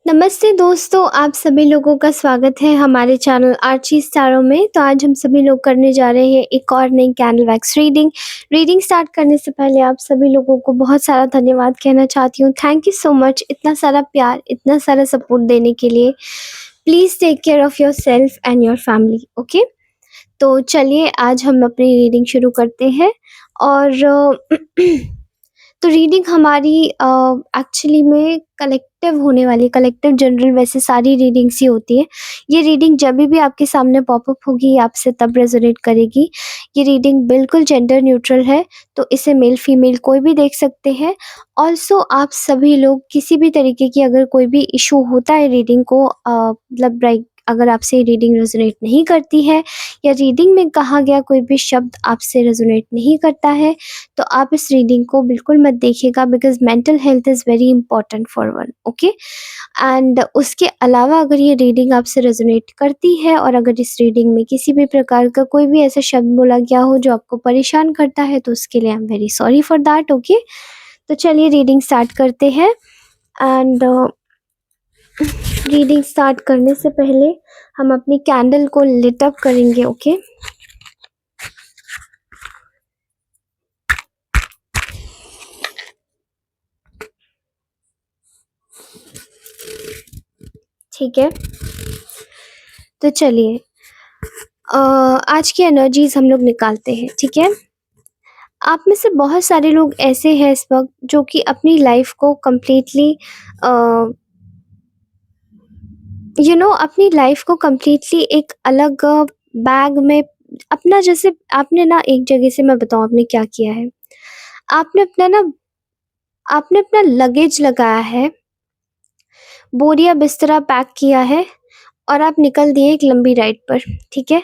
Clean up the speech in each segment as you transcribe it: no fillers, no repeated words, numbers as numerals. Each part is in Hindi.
नमस्ते दोस्तों, आप सभी लोगों का स्वागत है हमारे चैनल आर्ची स्टारों में। तो आज हम सभी लोग करने जा रहे हैं एक और नई candle wax reading. Reading start करने से पहले आप सभी लोगों को बहुत सारा धन्यवाद कहना चाहती हूँ। थैंक यू सो मच इतना सारा प्यार, इतना सारा सपोर्ट देने के लिए। Please take care of yourself and your family, okay? तो चलिए आज हम अपनी रीडिंग शुरू करते हैं। और तो रीडिंग हमारी एक्चुअली में कलेक्टिव जनरल वैसे सारी रीडिंग्स ही होती है। ये रीडिंग जब भी आपके सामने पॉपअप होगी ये आपसे तब रेजोनेट करेगी। ये रीडिंग बिल्कुल जेंडर न्यूट्रल है, तो इसे मेल फीमेल कोई भी देख सकते हैं। ऑल्सो आप सभी लोग किसी भी तरीके की अगर कोई भी इशू होता है रीडिंग को मतलब अगर आपसे रीडिंग रेजोनेट नहीं करती है या रीडिंग में कहा गया कोई भी शब्द आपसे रेजोनेट नहीं करता है, तो आप इस रीडिंग को बिल्कुल मत देखिएगा, because mental health is very important for one, okay? And उसके अलावा अगर ये रीडिंग आपसे रेजोनेट करती है और अगर इस रीडिंग में किसी भी प्रकार का कोई भी ऐसा शब्द बोला गया हो जो आपको परेशान करता है, तो उसके लिए I am very sorry for that, okay? तो चलिए रीडिंग स्टार्ट करते हैं। एंड रीडिंग स्टार्ट करने से पहले हम अपनी कैंडल को लिट अप करेंगे, ओके? ठीक है, तो चलिए आज की एनर्जीज हम लोग निकालते हैं, ठीक है? आप में से बहुत सारे लोग ऐसे हैं इस वक्त जो कि अपनी लाइफ को कम्प्लीटली अपनी लाइफ को कम्प्लीटली एक अलग बैग में अपना, जैसे आपने ना एक जगह से, मैं बताऊं आपने क्या किया है। आपने अपना लगेज लगाया है, बोरिया बिस्तरा पैक किया है और आप निकल दिए एक लंबी राइड पर, ठीक है?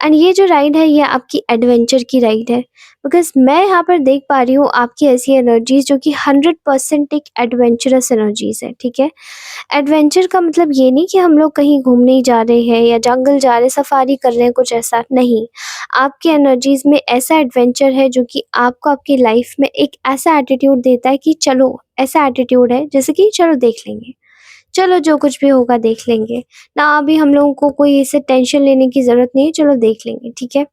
एंड ये जो राइड है ये आपकी एडवेंचर की राइड है, बिकॉज मैं यहाँ पर देख पा रही हूँ आपकी ऐसी एनर्जीज जो कि 100% एक एडवेंचरस एनर्जीज है, ठीक है? एडवेंचर का मतलब ये नहीं कि हम लोग कहीं घूमने ही जा रहे हैं या जंगल जा रहे हैं, सफारी कर रहे हैं, कुछ ऐसा नहीं। आपकी एनर्जीज में ऐसा एडवेंचर है जो कि आपको आपकी लाइफ में एक ऐसा एटीट्यूड देता है कि चलो, ऐसा एटीट्यूड है जैसे कि चलो देख लेंगे, चलो जो कुछ भी होगा देख लेंगे ना, अभी हम लोगों को कोई इससे टेंशन लेने की ज़रूरत नहीं है, चलो देख लेंगे, ठीक है?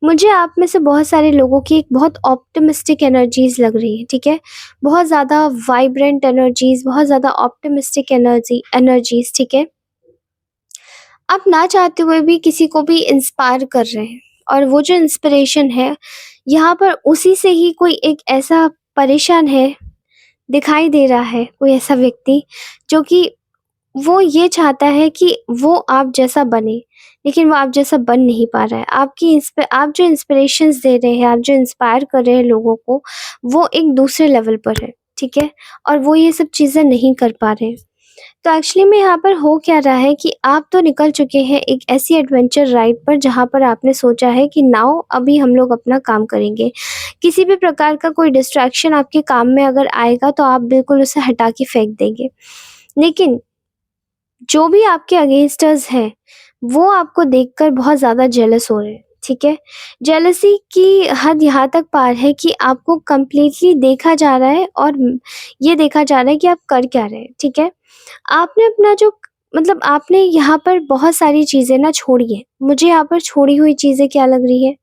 मुझे आप में से बहुत सारे लोगों की एक बहुत ऑप्टिमिस्टिक एनर्जीज़ लग रही है, ठीक है? बहुत ज़्यादा वाइब्रेंट एनर्जीज़, बहुत ज़्यादा ऑप्टिमिस्टिक एनर्जीज़, ठीक है? आप ना चाहते हुए भी किसी को भी इंस्पायर कर रहे हैं, और वो जो इंस्पिरेशन है, यहाँ पर उसी से ही कोई एक ऐसा परेशान है, दिखाई दे रहा है कोई ऐसा व्यक्ति जो कि वो ये चाहता है कि वो आप जैसा बने, लेकिन वो आप जैसा बन नहीं पा रहा है। आप जो इंस्पिरेशंस दे रहे हैं, आप जो इंस्पायर कर रहे हैं लोगों को, वो एक दूसरे लेवल पर है, ठीक है? और वो ये सब चीज़ें नहीं कर पा रहे हैं। तो एक्चुअली में यहाँ पर हो क्या रहा है कि आप तो निकल चुके हैं एक ऐसी एडवेंचर राइड पर जहाँ पर आपने सोचा है कि नाउ अभी हम लोग अपना काम करेंगे। किसी भी प्रकार का कोई डिस्ट्रैक्शन आपके काम में अगर आएगा तो आप बिल्कुल उसे हटा के फेंक देंगे। लेकिन जो भी आपके अगेंस्टर्स हैं, वो आपको देखकर बहुत ज़्यादा जेलस हो रहे हैं, ठीक है? जेलसी की हद यहाँ तक पार है कि आपको कंप्लीटली देखा जा रहा है और ये देखा जा रहा है कि आप कर क्या रहे हैं, ठीक है? आपने अपना जो मतलब आपने यहाँ पर बहुत सारी चीज़ें ना छोड़ी हैं। मुझे यहाँ पर छोड़ी हुई चीज़ें क्या लग रही है,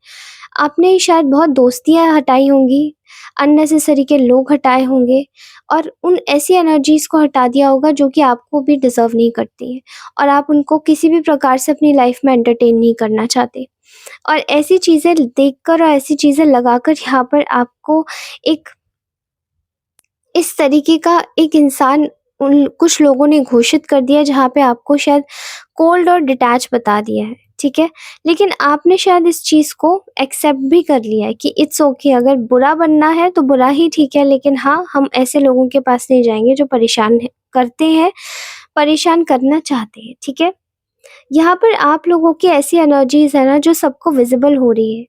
आपने शायद बहुत दोस्तियाँ हटाई होंगी, अननेसेसरी के लोग हटाए होंगे और उन ऐसी एनर्जीज़ को हटा दिया होगा जो कि आपको भी डिज़र्व नहीं करती हैं, और आप उनको किसी भी प्रकार से अपनी लाइफ में एंटरटेन नहीं करना चाहते। और ऐसी चीज़ें देखकर और ऐसी चीज़ें लगाकर यहाँ पर आपको एक इस तरीके का एक इंसान उन कुछ लोगों ने घोषित कर दिया, जहाँ पे आपको शायद कोल्ड और डिटैच बता दिया है, ठीक है? लेकिन आपने शायद इस चीज़ को एक्सेप्ट भी कर लिया है कि इट्स ओके, अगर बुरा बनना है तो बुरा ही ठीक है, लेकिन हाँ, हम ऐसे लोगों के पास नहीं जाएँगे जो परेशान करते हैं, परेशान करना चाहते हैं, ठीक है? यहाँ पर आप लोगों की ऐसी एनर्जीज़ है ना जो सबको विज़िबल हो रही है।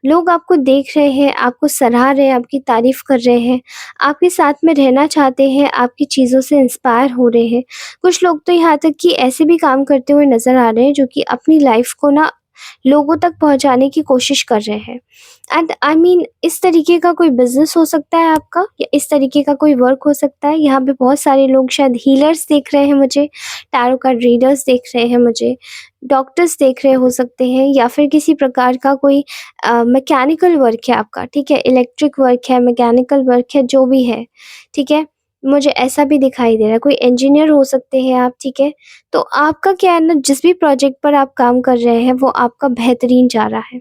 लोग आपको देख रहे हैं, आपको सराह रहे हैं, आपकी तारीफ़ कर रहे हैं, आपके साथ में रहना चाहते हैं, आपकी चीज़ों से इंस्पायर हो रहे हैं। कुछ लोग तो यहाँ तक कि ऐसे भी काम करते हुए नज़र आ रहे हैं जो कि अपनी लाइफ़ को ना लोगों तक पहुँचाने की कोशिश कर रहे हैं। एंड आई मीन इस तरीके का कोई बिज़नेस हो सकता है आपका, या इस तरीके का कोई वर्क हो सकता है। यहाँ पे बहुत सारे लोग शायद हीलर्स देख रहे हैं मुझे, टैरो कार्ड रीडर्स देख रहे हैं मुझे, डॉक्टर्स देख रहे हो सकते हैं, या फिर किसी प्रकार का कोई मैकेनिकल वर्क है आपका, ठीक है? इलेक्ट्रिक वर्क है, मैकेनिकल वर्क है, जो भी है, ठीक है? मुझे ऐसा भी दिखाई दे रहा है, कोई इंजीनियर हो सकते हैं आप, ठीक है? तो आपका क्या है ना, जिस भी प्रोजेक्ट पर आप काम कर रहे हैं वो आपका बेहतरीन जा रहा है।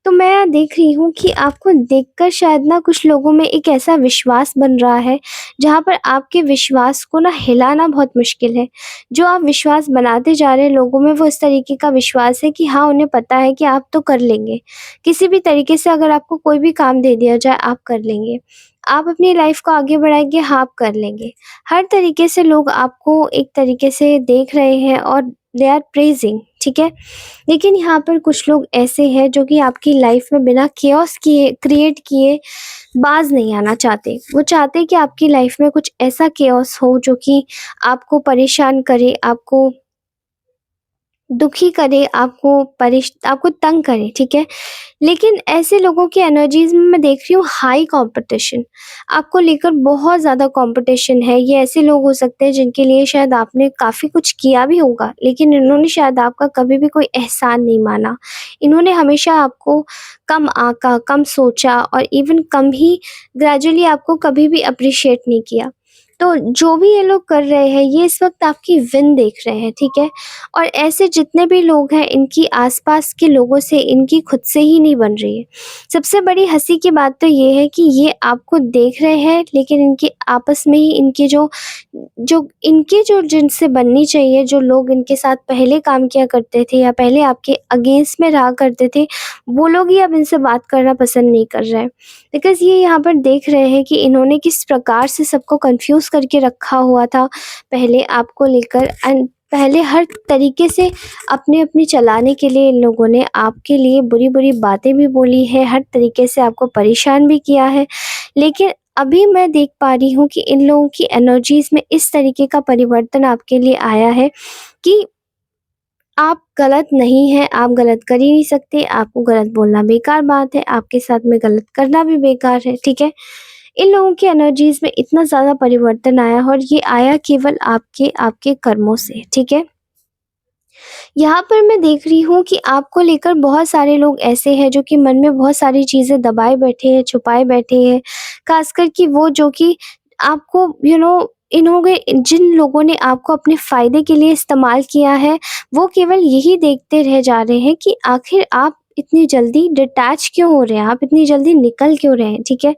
तो मैं देख रही हूँ कि आपको देखकर शायद ना कुछ लोगों में एक ऐसा विश्वास बन रहा है, जहाँ पर आपके विश्वास को ना हिलाना बहुत मुश्किल है। जो आप विश्वास बनाते जा रहे हैं लोगों में, वो इस तरीके का विश्वास है कि हाँ, उन्हें पता है कि आप तो कर लेंगे। किसी भी तरीके से अगर आपको कोई भी काम दे दिया जाए, आप कर लेंगे। आप अपनी लाइफ़ को आगे बढ़ाएँगे, हाँ, आप कर लेंगे। हर तरीके से लोग आपको एक तरीके से देख रहे हैं और दे आर प्रेज़िंग, ठीक है? लेकिन यहाँ पर कुछ लोग ऐसे हैं जो कि आपकी लाइफ़ में बिना केओस किए, क्रिएट किए बाज़ नहीं आना चाहते। वो चाहते हैं कि आपकी लाइफ़ में कुछ ऐसा केओस हो जो कि आपको परेशान करे, आपको दुखी करे, आपको तंग करे, ठीक है? लेकिन ऐसे लोगों की एनर्जीज़ में मैं देख रही हूँ हाई कॉम्पिटिशन। आपको लेकर बहुत ज़्यादा कॉम्पिटिशन है। ये ऐसे लोग हो सकते हैं जिनके लिए शायद आपने काफ़ी कुछ किया भी होगा, लेकिन इन्होंने शायद आपका कभी भी कोई एहसान नहीं माना। इन्होंने हमेशा आपको कम आँका, कम सोचा और इवन कम ही ग्रेजुअली आपको कभी भी एप्रिशिएट नहीं किया। तो जो भी ये लोग कर रहे हैं, ये इस वक़्त आपकी विन देख रहे हैं, ठीक है? और ऐसे जितने भी लोग हैं, इनकी आस-पास के लोगों से इनकी खुद से ही नहीं बन रही है। सबसे बड़ी हँसी की बात तो ये है कि ये आपको देख रहे हैं, लेकिन इनके आपस में ही इनकी जो जो इनकी जो जिनसे बननी चाहिए, जो लोग इनके साथ पहले काम किया करते थे या पहले आपके अगेंस्ट में रहा करते थे, वो लोग ही अब इनसे बात करना पसंद नहीं कर रहे हैं। बिकॉज़ ये यहाँ पर देख रहे हैं कि इन्होंने किस प्रकार से सबको कन्फ्यूज़ करके रखा हुआ था पहले आपको लेकर, एंड पहले हर तरीके से अपनी चलाने के लिए इन लोगों ने आपके लिए बुरी-बुरी बातें भी बोली हैं, हर तरीके से आपको परेशान भी किया है। लेकिन अभी मैं देख पा रही हूँ कि इन लोगों की एनर्जीज़ में इस तरीके का परिवर्तन आपके लिए आया है कि आप गलत नहीं हैं, आप गलत कर ही नहीं सकते, आपको गलत बोलना बेकार बात है, आपके साथ में गलत करना भी बेकार है, ठीक है? इन लोगों की एनर्जीज़ में इतना ज़्यादा परिवर्तन आया, और ये आया केवल आपके आपके कर्मों से, ठीक है? यहाँ पर मैं देख रही हूँ कि आपको लेकर बहुत सारे लोग ऐसे हैं जो कि मन में बहुत सारी चीज़ें दबाए बैठे हैं, छुपाए बैठे हैं। ख़ासकर कि वो जो कि आपको इन्होंने जिन लोगों ने आपको अपने फ़ायदे के लिए इस्तेमाल किया है, वो केवल यही देखते रह जा रहे हैं कि आखिर आप इतनी जल्दी डिटैच क्यों हो रहे हैं, आप इतनी जल्दी निकल क्यों रहे हैं, ठीक है?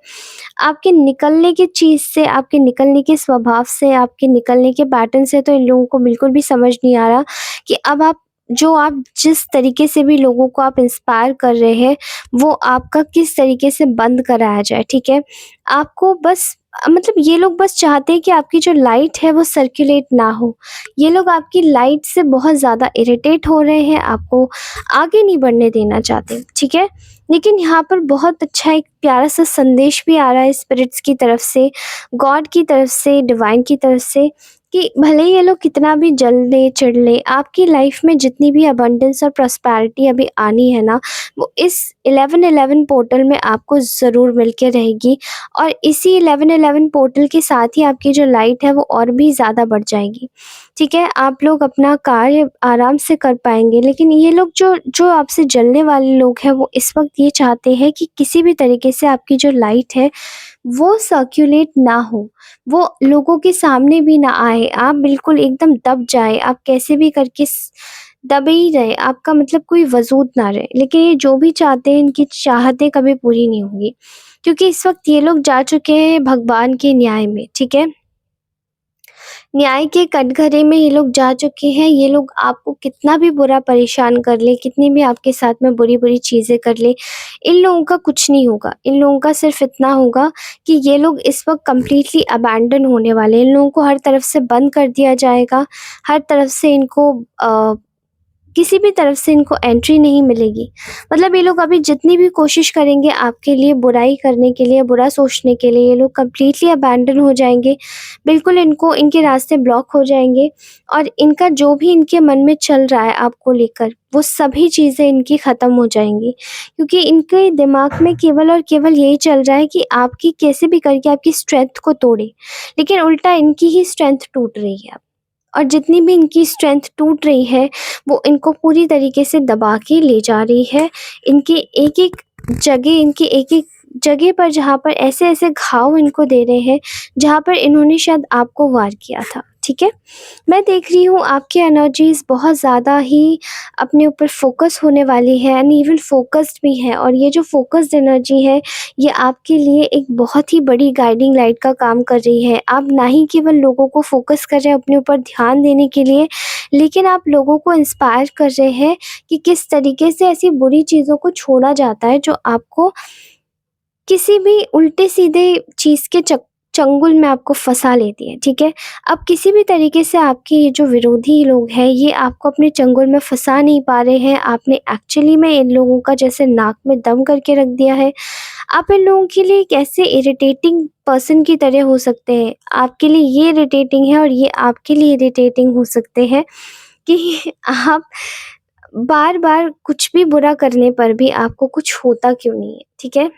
आपके निकलने की चीज़ से, आपके निकलने के स्वभाव से, आपके निकलने के पैटर्न से तो इन लोगों को बिल्कुल भी समझ नहीं आ रहा कि अब आप जिस तरीके से भी लोगों को आप इंस्पायर कर रहे हैं, वो आपका किस तरीके से बंद कराया जाए, ठीक है? आपको बस मतलब ये लोग बस चाहते हैं कि आपकी जो लाइट है वो सर्कुलेट ना हो। ये लोग आपकी लाइट से बहुत ज़्यादा इरिटेट हो रहे हैं, आपको आगे नहीं बढ़ने देना चाहते, ठीक है? लेकिन यहाँ पर बहुत अच्छा एक प्यारा-सा संदेश भी आ रहा है स्पिरिट्स की तरफ से, गॉड की तरफ से, डिवाइन की तरफ से, कि भले ही ये लोग कितना भी जल लें, चिढ़ लें, आपकी लाइफ में जितनी भी अबंडेंस और प्रॉस्पेरिटी अभी आनी है ना, वो इस 11-11 पोर्टल में आपको ज़रूर मिल के रहेगी। और इसी 11-11 पोर्टल के साथ ही आपकी जो लाइट है वो और भी ज़्यादा बढ़ जाएगी, ठीक है? आप लोग अपना कार्य आराम से कर पाएँगे, लेकिन ये लोग जो जो आपसे जलने वाले लोग हैं, वो इस वक़्त ये चाहते हैं कि किसी भी तरीके से आपकी जो लाइट है, वो सर्कुलेट ना हो, वो लोगों के सामने भी ना आए, आप बिल्कुल एकदम दब जाएँ, आप कैसे भी करके दबे ही रहें, आपका मतलब कोई वजूद ना रहे। लेकिन ये जो भी चाहते हैं, इनकी चाहतें कभी पूरी नहीं होंगी, क्योंकि इस वक़्त ये लोग जा चुके हैं भगवान के न्याय में, ठीक है? न्याय के कटघरे में ये लोग जा चुके हैं। ये लोग आपको कितना भी बुरा परेशान कर ले, कितनी भी आपके साथ में बुरी-बुरी चीज़ें कर ले, इन लोगों का कुछ नहीं होगा। इन लोगों का सिर्फ़ इतना होगा कि ये लोग इस वक़्त कंप्लीटली अबैंडन होने वाले हैं। इन लोगों को हर तरफ से बंद कर दिया जाएगा, हर तरफ से इनको किसी भी तरफ से इनको एंट्री नहीं मिलेगी। मतलब ये लोग अभी जितनी भी कोशिश करेंगे आपके लिए बुराई करने के लिए, बुरा सोचने के लिए, ये लोग कंप्लीटली अबैंडन हो जाएँगे। बिल्कुल इनको इनके रास्ते ब्लॉक हो जाएँगे और इनका जो भी इनके मन में चल रहा है आपको लेकर, वो सभी चीज़ें इनकी ख़त्म हो जाएँगी। क्योंकि इनके दिमाग में केवल और केवल यही चल रहा है कि आपकी कैसे भी करके आपकी स्ट्रेंथ को तोड़े। लेकिन उल्टा इनकी ही स्ट्रेंथ टूट रही है अब। और जितनी भी इनकी स्ट्रेंथ टूट रही है, वो इनको पूरी तरीके से दबा के ले जा रही है। इनके एक-एक जगह इनकी एक-एक जगह पर जहाँ पर ऐसे-ऐसे घाव इनको दे रहे हैं, जहाँ पर इन्होंने शायद आपको वार किया था, ठीक है? मैं देख रही हूँ आपकी एनर्जीज़ बहुत ज़्यादा ही अपने ऊपर फ़ोकस होने वाली है एंड इवन फ़ोकस्ड भी है, और ये जो फ़ोकस्ड एनर्जी है, ये आपके लिए एक बहुत ही बड़ी गाइडिंग लाइट का काम कर रही है। आप ना ही केवल लोगों को फ़ोकस कर रहे हैं अपने ऊपर ध्यान देने के लिए, लेकिन आप लोगों को इंस्पायर कर रहे हैं कि किस तरीके से ऐसी बुरी चीज़ों को छोड़ा जाता है जो आपको किसी भी उल्टे-सीधे चीज़ के चंगुल में आपको फँसा लेती है, ठीक है? अब किसी भी तरीके से आपके ये जो विरोधी लोग हैं, ये आपको अपने चंगुल में फँसा नहीं पा रहे हैं। आपने एक्चुअली में इन लोगों का जैसे नाक में दम करके रख दिया है। आप इन लोगों के लिए कैसे इरिटेटिंग पर्सन की तरह हो सकते हैं। आपके लिए ये इरिटेटिंग है और ये आपके लिए इरिटेटिंग हो सकते हैं कि आप बार-बार कुछ भी बुरा करने पर भी आपको कुछ होता क्यों नहीं है, ठीक है?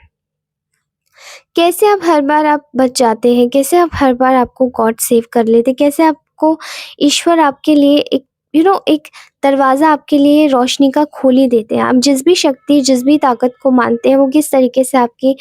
कैसे आप हर बार आप बच जाते हैं, कैसे आप हर बार आपको गॉड सेव कर लेते हैं, कैसे आपको ईश्वर आपके लिए एक एक दरवाज़ा आपके लिए रोशनी का खोल ही देते हैं। आप जिस भी शक्ति, जिस भी ताकत को मानते हैं, वो किस तरीके से आपके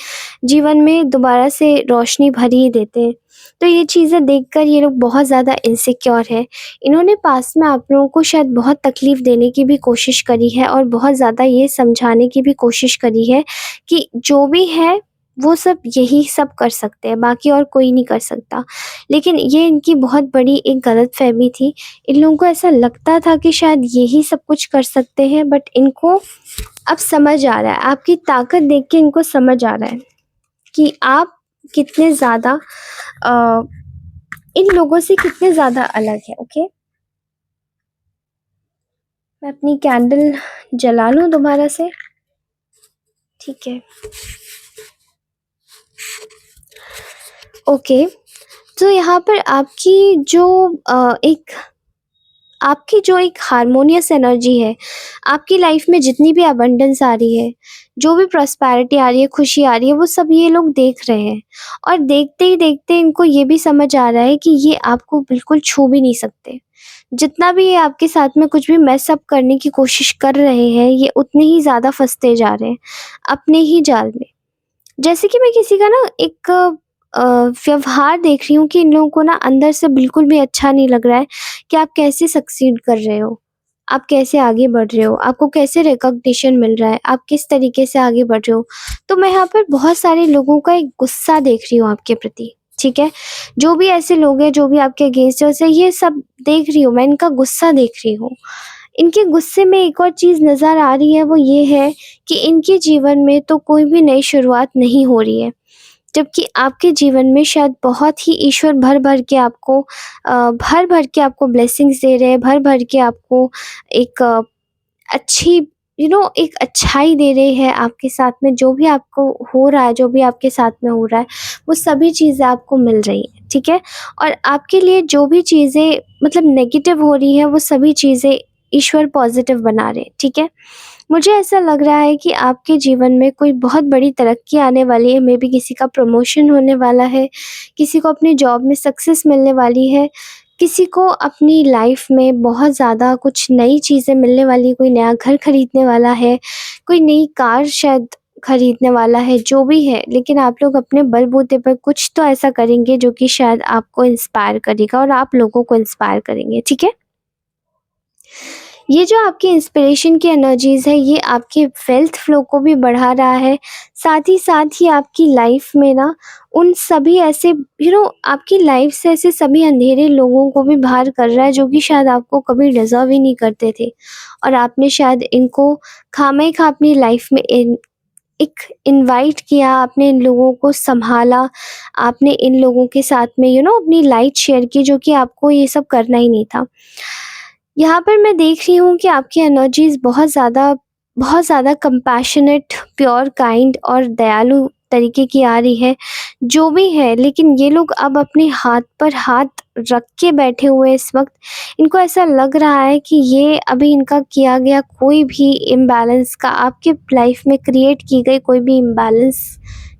जीवन में दोबारा से रोशनी भर ही देते हैं। तो ये चीज़ें देखकर ये लोग बहुत ज़्यादा इनसिक्योर हैं। इन्होंने पास्ट में आप लोगों को शायद बहुत तकलीफ़ देने की भी कोशिश करी है और बहुत ज़्यादा ये समझाने की भी कोशिश करी है कि जो भी है वो सब यही सब कर सकते हैं, बाकी और कोई नहीं कर सकता। लेकिन ये इनकी बहुत बड़ी एक गलतफ़हमी थी। इन लोगों को ऐसा लगता था कि शायद यही सब कुछ कर सकते हैं, बट इनको अब समझ आ रहा है, आपकी ताकत देख के इनको समझ आ रहा है कि आप कितने ज़्यादा अ, इन लोगों से कितने ज़्यादा अलग हैं, ओके? मैं अपनी कैंडल जला लूँ दोबारा से? ठीक है। ओके, तो यहाँ पर आपकी जो एक हार्मोनियस एनर्जी है, आपकी लाइफ में जितनी भी अबंडेंस आ रही है, जो भी प्रॉस्पेरिटी आ रही है, खुशी आ रही है, वो सब ये लोग देख रहे हैं। और देखते ही देखते इनको ये भी समझ आ रहा है कि ये आपको बिल्कुल छू भी नहीं सकते। जितना भी ये आपके साथ में कुछ भी मेस अप करने की कोशिश कर रहे हैं, ये उतने ही ज़्यादा फँसते जा रहे हैं, अपने ही जाल में। जैसे कि मैं किसी का ना एक व्यवहार देख रही हूँ कि इन लोगों को ना अंदर से बिल्कुल भी अच्छा नहीं लग रहा है कि आप कैसे सक्सीड कर रहे हो, आप कैसे आगे बढ़ रहे हो, आपको कैसे रिकॉग्निशन मिल रहा है, आप किस तरीके से आगे बढ़ रहे हो। तो मैं यहाँ पर बहुत सारे लोगों का एक गुस्सा देख रही हूँ आपके प्रति, ठीक है? जो भी ऐसे लोग हैं, जो भी आपके अगेंस्ट है, उसे ये सब देख रही हूँ मैं, इनका गुस्सा देख रही हूँ। इनके गुस्से में एक और चीज़ नज़र आ रही है, वो ये है कि इनके जीवन में तो कोई भी नई शुरुआत नहीं हो रही है। जबकि आपके जीवन में शायद बहुत ही ईश्वर भर-भर के आपको भर-भर के आपको ब्लेसिंग्स दे रहे हैं, भर-भर के आपको एक अच्छी एक अच्छाई दे रहे हैं आपके साथ में। जो भी आपको हो रहा है, जो भी आपके साथ में हो रहा है, वो सभी चीज़ें आपको मिल रही हैं, ठीक है? और आपके लिए जो भी चीज़ें मतलब नेगेटिव हो रही हैं, वो सभी चीज़ें ईश्वर पॉज़िटिव बना रहे हैं, ठीक है? मुझे ऐसा लग रहा है कि आपके जीवन में कोई बहुत बड़ी तरक्की आने वाली है, मेबी किसी का प्रमोशन होने वाला है, किसी को अपनी जॉब में सक्सेस मिलने वाली है, किसी को अपनी लाइफ में बहुत ज़्यादा कुछ नई चीज़ें मिलने वाली, कोई नया घर खरीदने वाला है, कोई नई कार शायद खरीदने वाला है, जो भी है। लेकिन आप लोग अपने बलबूते पर कुछ तो ऐसा करेंगे जो कि शायद आपको इंस्पायर करेगा और आप लोगों को इंस्पायर करेंगे, ठीक है? ये जो आपकी इंस्पिरेशन की एनर्जीज़ है, ये आपके वेल्थ फ्लो को भी बढ़ा रहा है। साथ ही आपकी लाइफ में ना उन सभी ऐसे आपकी लाइफ से ऐसे सभी अंधेरे लोगों को भी बाहर कर रहा है, जो कि शायद आपको कभी डिज़र्व ही नहीं करते थे। और आपने शायद इनको खामख़ा अपनी लाइफ में एक इनवाइट किया, आपने इन लोगों को सँभाला, आपने इन लोगों के साथ में अपनी लाइट शेयर की, जो कि आपको ये सब करना ही नहीं था। यहाँ पर मैं देख रही हूँ कि आपकी एनर्जीज़ बहुत ज़्यादा कंपैशनेट, प्योर, काइंड और दयालु तरीके की आ रही है, जो भी है। लेकिन ये लोग अब अपने हाथ पर हाथ रख के बैठे हुए हैं इस वक़्त। इनको ऐसा लग रहा है कि ये अभी इनका किया गया कोई भी इम्बैलेंस का आपके लाइफ़ में क्रिएट की गई कोई भी इम्बैलेंस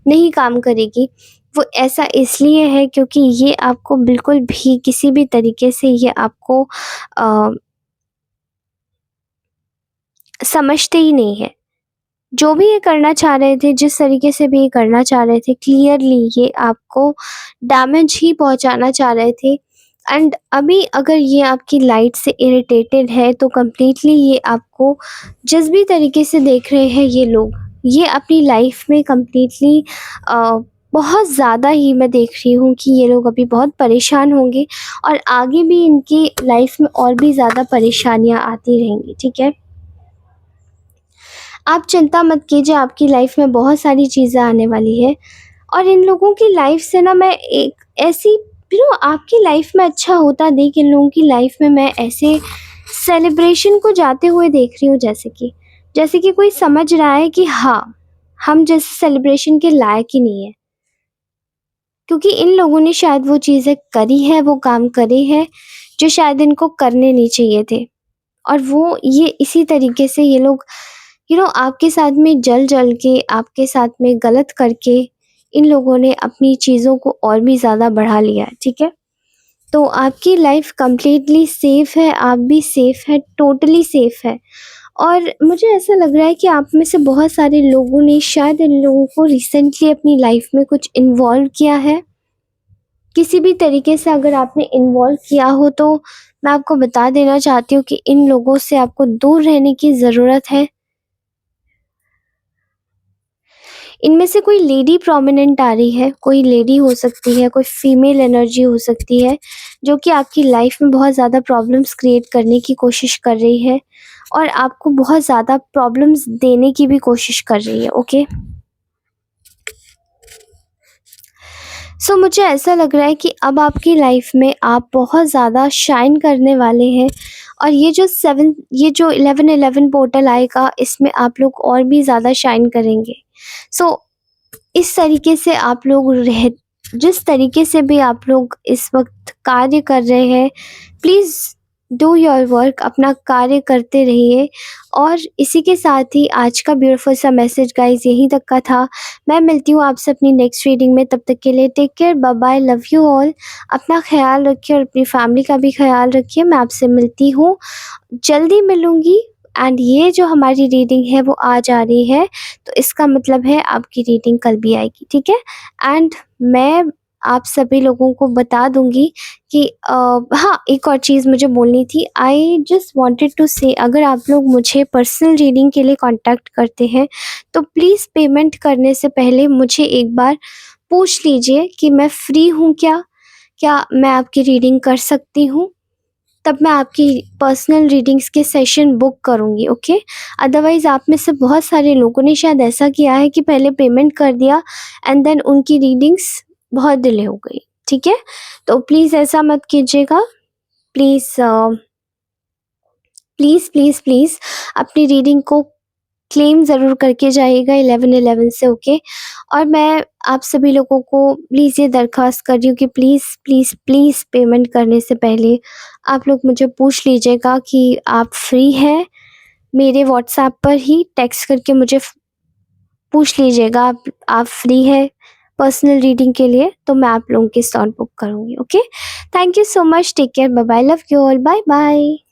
नहीं काम करेगी। वो ऐसा इसलिए है क्योंकि ये आपको बिल्कुल भी किसी भी तरीके से ये आपको अ, समझते ही नहीं है। जो भी ये करना चाह रहे थे, जिस तरीके से भी ये करना चाह रहे थे, क्लियरली ये आपको डैमेज ही पहुँचाना चाह रहे थे। एंड अभी अगर ये आपकी लाइट से इरिटेटेड है तो कंप्लीटली ये आपको जिस भी तरीके से देख रहे हैं ये लोग, ये अपनी लाइफ में कंप्लीटली बहुत ज़्यादा ही मैं देख रही हूँ कि ये लोग अभी बहुत परेशान होंगे और आगे भी इनकी लाइफ में और भी ज़्यादा परेशानियाँ आती रहेंगी, ठीक है? आप चिंता मत कीजिए, आपकी लाइफ में बहुत सारी चीज़ें आने वाली है और इन लोगों की लाइफ से ना मैं एक ऐसी आपकी लाइफ में अच्छा होता देख इन लोगों की लाइफ में मैं ऐसे सेलिब्रेशन को जाते हुए देख रही हूँ, जैसे कि कोई समझ रहा है कि हाँ, हम जैसे सेलिब्रेशन के लायक ही नहीं है। क्योंकि इन लोगों ने शायद वो चीज़ें करी है, वो काम करे हैं, जो शायद इनको करने नहीं चाहिए थे। और वो ये इसी तरीके से ये लोग आपके साथ में जल-जल के, आपके साथ में गलत करके, इन लोगों ने अपनी चीज़ों को और भी ज़्यादा बढ़ा लिया है, ठीक है? तो आपकी लाइफ़ कंप्लीटली सेफ़ है, आप भी सेफ़ हैं, टोटली सेफ़ है। और मुझे ऐसा लग रहा है कि आप में से बहुत सारे लोगों ने शायद इन लोगों को रिसेंटली अपनी लाइफ़ में कुछ इन्वॉल्व किया है। किसी भी तरीके से अगर आपने इन्वॉल्व किया हो तो मैं आपको बता देना चाहती हूँ कि इन लोगों से आपको दूर रहने की ज़रूरत है। इनमें से कोई लेडी प्रोमिनेंट आ रही है, कोई लेडी हो सकती है, कोई फीमेल एनर्जी हो सकती है, जो कि आपकी लाइफ में बहुत ज़्यादा प्रॉब्लम्स क्रिएट करने की कोशिश कर रही है और आपको बहुत ज़्यादा प्रॉब्लम्स देने की भी कोशिश कर रही है, ओके? सो मुझे ऐसा लग रहा है कि अब आपकी लाइफ में आप बहुत ज़्यादा शाइन करने वाले हैं और ये जो 11-11 पोर्टल आएगा, इसमें आप लोग और भी ज़्यादा शाइन करेंगे। सो इस तरीके से आप लोग रह जिस तरीके से भी आप लोग इस वक़्त कार्य कर रहे हैं, प्लीज़ डू योर वर्क, अपना कार्य करते रहिए। और इसी के साथ ही आज का ब्यूटीफुल सा मैसेज गाइज़ यहीं तक का था। मैं मिलती हूँ आपसे अपनी नेक्स्ट रीडिंग में, तब तक के लिए take care, bye bye, love you all. अपना ख़्याल रखिए और अपनी फैमिली का भी ख़्याल रखिए। मैं आपसे मिलती हूँ, जल्दी मिलूँगी। एंड ये जो हमारी रीडिंग है वो आज आ रही है, तो इसका मतलब है आपकी रीडिंग कल भी आएगी, ठीक है? एंड मैं आप सभी लोगों को बता दूँगी कि हाँ, एक और चीज़ मुझे बोलनी थी। आई जस्ट वांटेड टू से, अगर आप लोग मुझे पर्सनल रीडिंग के लिए कॉन्टैक्ट करते हैं, तो प्लीज़ पेमेंट करने से पहले मुझे एक बार पूछ लीजिए कि मैं फ्री हूँ क्या? क्या मैं आपकी रीडिंग कर सकती हूँ? तब मैं आपकी पर्सनल रीडिंग्स के सेशन बुक करूँगी, ओके? अदरवाइज़ आप में से बहुत सारे लोगों ने शायद ऐसा किया है कि पहले पेमेंट कर दिया एंड देन उनकी रीडिंग्स बहुत डिले हो गई, ठीक है? तो प्लीज़ ऐसा मत कीजिएगा। प्लीज़ प्लीज़, प्लीज़, प्लीज़ अपनी रीडिंग को क्लेम ज़रूर करके जाइएगा 11-11 से, ओके? और मैं आप सभी लोगों को प्लीज़ ये दरख्वास्त कर रही हूँ कि प्लीज़, प्लीज़, प्लीज़ पेमेंट करने से पहले आप लोग मुझे पूछ लीजिएगा कि आप फ्री हैं? मेरे व्हाट्सएप पर ही टेक्स्ट करके मुझे पूछ लीजिएगा आप फ्री हैं पर्सनल रीडिंग के लिए, तो मैं आप लोगों की स्लॉट बुक करूँगी, okay? Thank you so much, take care, bye bye, love you all, bye bye.